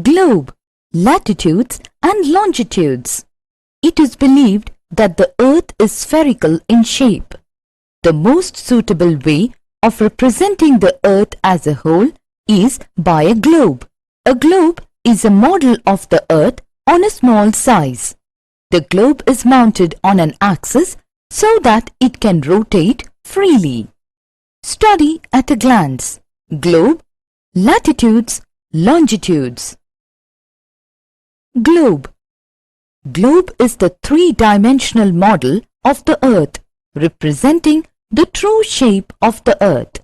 Globe, latitudes and longitudes. It is believed that the Earth is spherical in shape. The most suitable way of representing the Earth as a whole is by a globe. A globe is a model of the Earth on a small size. The globe is mounted on an axis so that it can rotate freely. Study at a glance. Globe, latitudes, longitudes. Globe. Globe is the three-dimensional model of the Earth, representing the true shape of the Earth.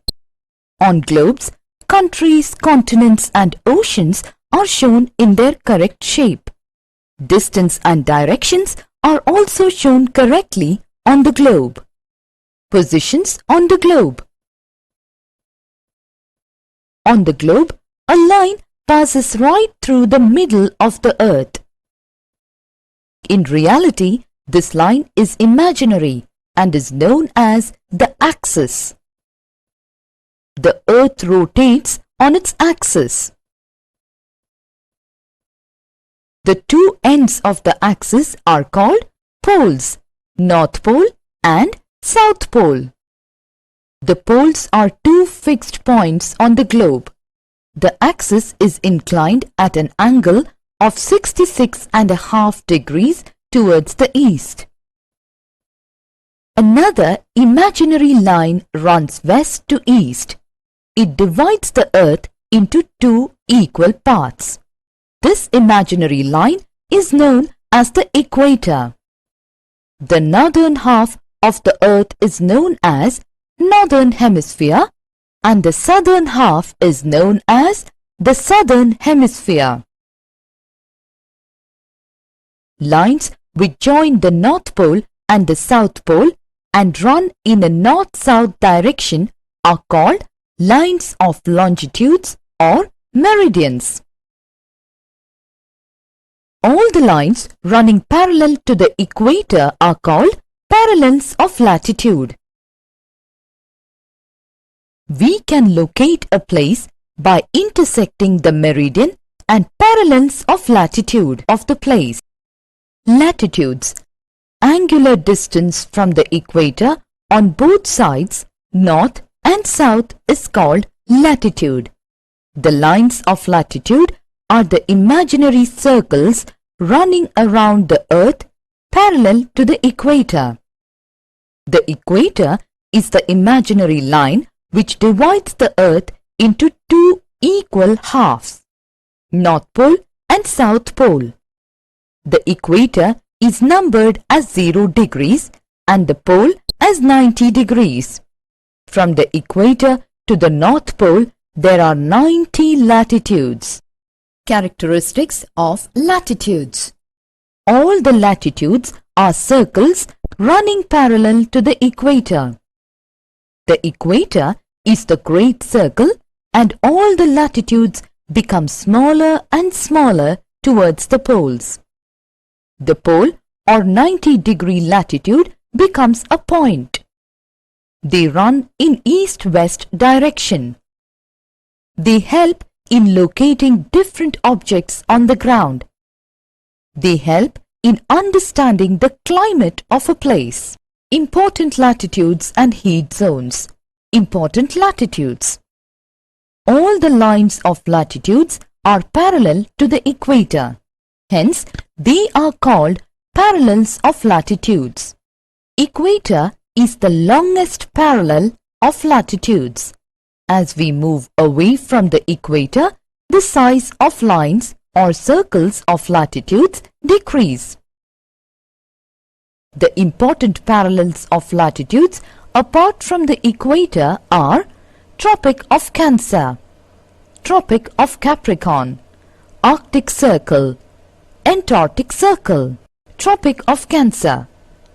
On globes, countries, continents and oceans are shown in their correct shape. Distance and directions are also shown correctly on the globe. Positions on the globe. On the globe, a line passes right through the middle of the Earth. In reality, this line is imaginary and is known as the axis. The Earth rotates on its axis. The two ends of the axis are called poles, North Pole and South Pole. The poles are two fixed points on the globe. The axis is inclined at an angle of 66.5 degrees towards the east. Another imaginary line runs west to east. It divides the Earth into two equal parts. This imaginary line is known as the equator. The northern half of the Earth is known as Northern Hemisphere and the southern half is known as the Southern Hemisphere. Lines which join the North Pole and the South Pole and run in a north-south direction are called lines of longitudes or meridians. All the lines running parallel to the equator are called parallels of latitude. We can locate a place by intersecting the meridian and parallels of latitude of the place. Latitudes. Angular distance from the equator on both sides, north and south, is called latitude. The lines of latitude are the imaginary circles running around the Earth parallel to the equator. The equator is the imaginary line which divides the Earth into two equal halves, North Pole and South Pole. The equator is numbered as 0 degrees and the pole as 90 degrees. From the equator to the North Pole, there are 90 latitudes. Characteristics of latitudes. All the latitudes are circles running parallel to the equator. The equator is the great circle and all the latitudes become smaller and smaller towards the poles. The pole or 90-degree latitude becomes a point. They run in east-west direction. They help in locating different objects on the ground. They help in understanding the climate of a place. Important latitudes and heat zones. Important latitudes. All the lines of latitudes are parallel to the equator. Hence, they are called parallels of latitudes. Equator is the longest parallel of latitudes. As we move away from the equator, the size of lines or circles of latitudes decrease. The important parallels of latitudes apart from the equator are Tropic of Cancer, Tropic of Capricorn, Arctic Circle, Antarctic Circle. Tropic of Cancer.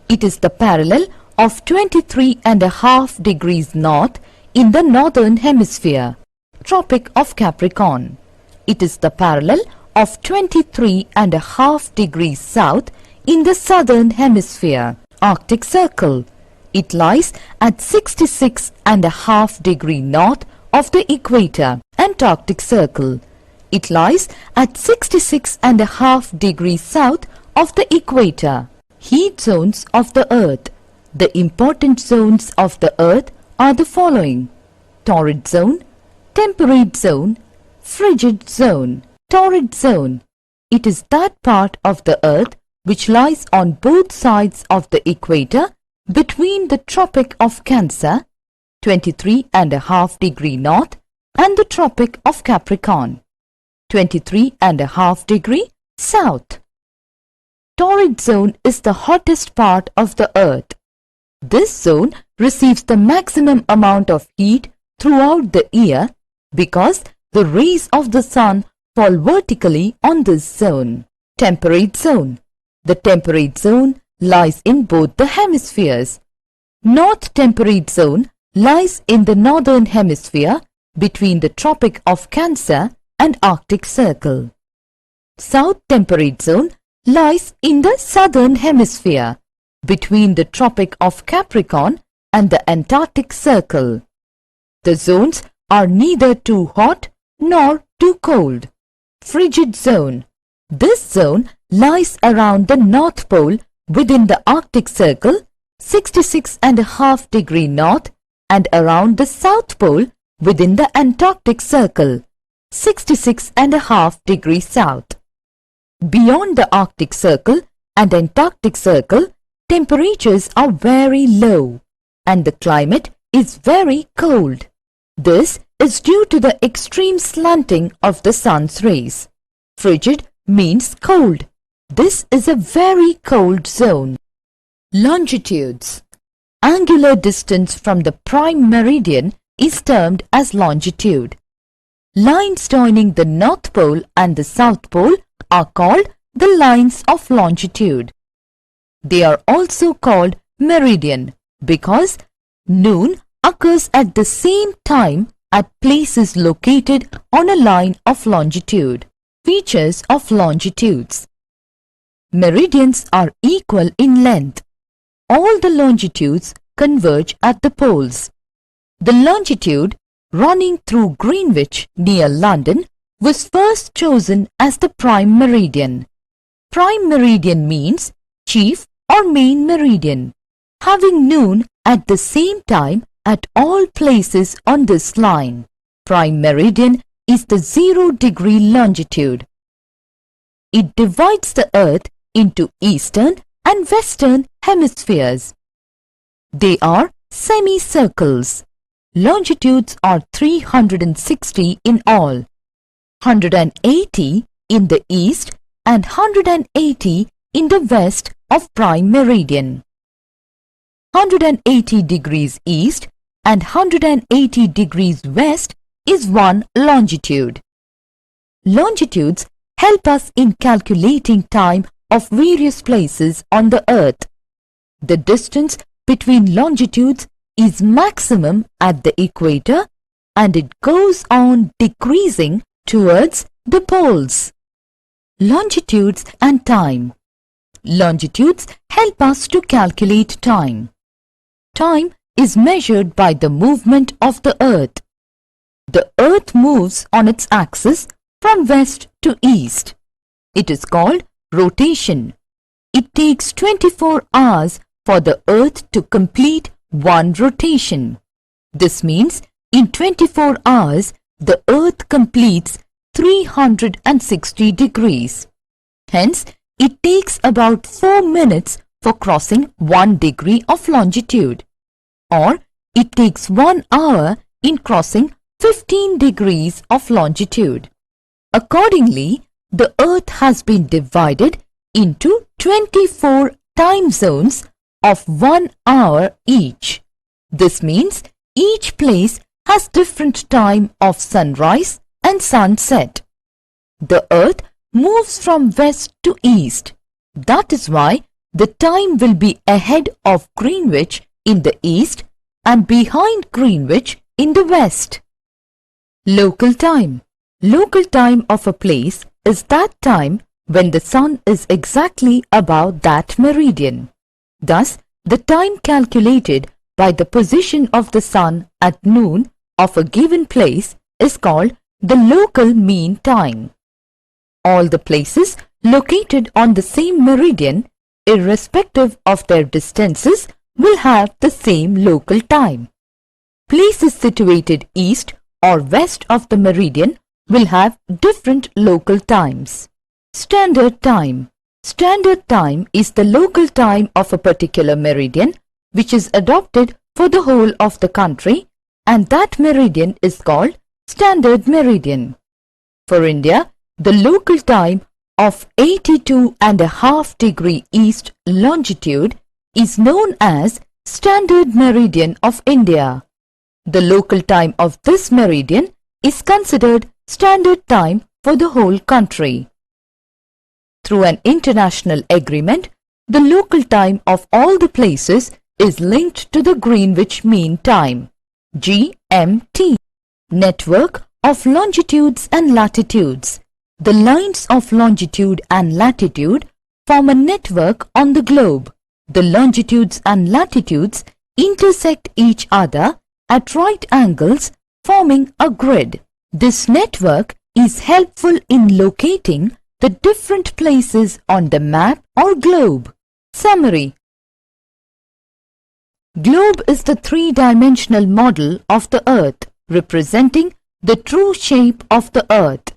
It is the parallel of 23.5 degrees north in the northern hemisphere. Tropic of Capricorn. It is the parallel of 23.5 degrees south in the southern hemisphere. Arctic Circle. It lies at 66.5 degrees north of the equator. Antarctic Circle. It lies at 66.5 degrees south of the equator. Heat zones of the Earth. The important zones of the Earth are the following: torrid zone, temperate zone, frigid zone. Torrid zone. It is that part of the Earth which lies on both sides of the equator between the Tropic of Cancer, 23.5 degree north, and the Tropic of Capricorn, 23.5 degree south. Torrid zone is the hottest part of the Earth. This zone receives the maximum amount of heat throughout the year because the rays of the sun fall vertically on this zone. Temperate zone. The temperate zone lies in both the hemispheres. North temperate zone lies in the northern hemisphere between the Tropic of Cancer and Arctic Circle. South temperate zone lies in the southern hemisphere between the Tropic of Capricorn and the Antarctic Circle. The zones are neither too hot nor too cold. Frigid zone. This zone lies around the North Pole within the Arctic Circle, 66.5 degree north, and around the South Pole within the Antarctic Circle, 66.5 degree south. Beyond the Arctic Circle and Antarctic Circle, temperatures are very low and the climate is very cold. This is due to the extreme slanting of the sun's rays. Frigid means cold. This is a very cold zone. Longitudes. Angular distance from the prime meridian is termed as longitude. Lines joining the North Pole and the South Pole are called the lines of longitude. They are also called meridian because noon occurs at the same time at places located on a line of longitude. Features of longitudes. Meridians are equal in length. All the longitudes converge at the poles. The longitude running through Greenwich near London was first chosen as the prime meridian. Prime meridian means chief or main meridian, having noon at the same time at all places on this line. Prime meridian is the 0 degree longitude. It divides the Earth into eastern and western hemispheres. They are semicircles. Longitudes are 360 in all, 180 in the east and 180 in the west of prime meridian. 180 degrees east and 180 degrees west is one longitude. Longitudes help us in calculating time of various places on the Earth. The distance between longitudes is maximum at the equator and it goes on decreasing towards the poles. Longitudes and time. Longitudes help us to calculate time. Time is measured by the movement of the Earth. The Earth moves on its axis from west to east. It is called rotation. It takes 24 hours for the Earth to complete one rotation. This means in 24 hours the Earth completes 360 degrees. Hence, it takes about 4 minutes for crossing 1 degree of longitude, or it takes 1 hour in crossing 15 degrees of longitude. Accordingly, the Earth has been divided into 24 time zones of 1 hour each. This means each place has different time of sunrise and sunset. The Earth moves from west to east. That is why the time will be ahead of Greenwich in the east and behind Greenwich in the west. Local time. Local time of a place is that time when the sun is exactly above that meridian. Thus, the time calculated by the position of the sun at noon of a given place is called the local mean time. All the places located on the same meridian, irrespective of their distances, will have the same local time. Places situated east or west of the meridian will have different local times. Standard time. Standard time is the local time of a particular meridian which is adopted for the whole of the country, and that meridian is called Standard Meridian. For India, the local time of 82.5° east longitude is known as Standard Meridian of India. The local time of this meridian is considered standard time for the whole country. Through an international agreement, the local time of all the places is linked to the Greenwich Mean Time, GMT, network of longitudes and latitudes. The lines of longitude and latitude form a network on the globe. The longitudes and latitudes intersect each other at right angles, forming a grid. This network is helpful in locating the different places on the map or globe. Summary. Globe is the three-dimensional model of the Earth, representing the true shape of the Earth.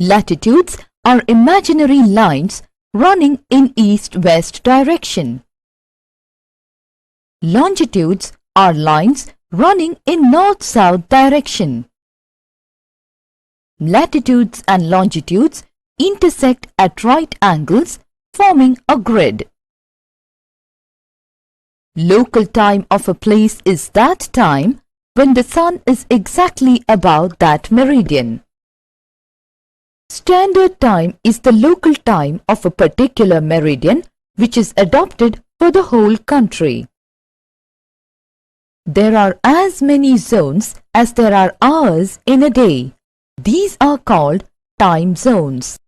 Latitudes are imaginary lines running in east-west direction. Longitudes are lines running in north-south direction. Latitudes and longitudes intersect at right angles, forming a grid. Local time of a place is that time when the sun is exactly about that meridian. Standard time is the local time of a particular meridian which is adopted for the whole country. There are as many zones as there are hours in a day. These are called time zones.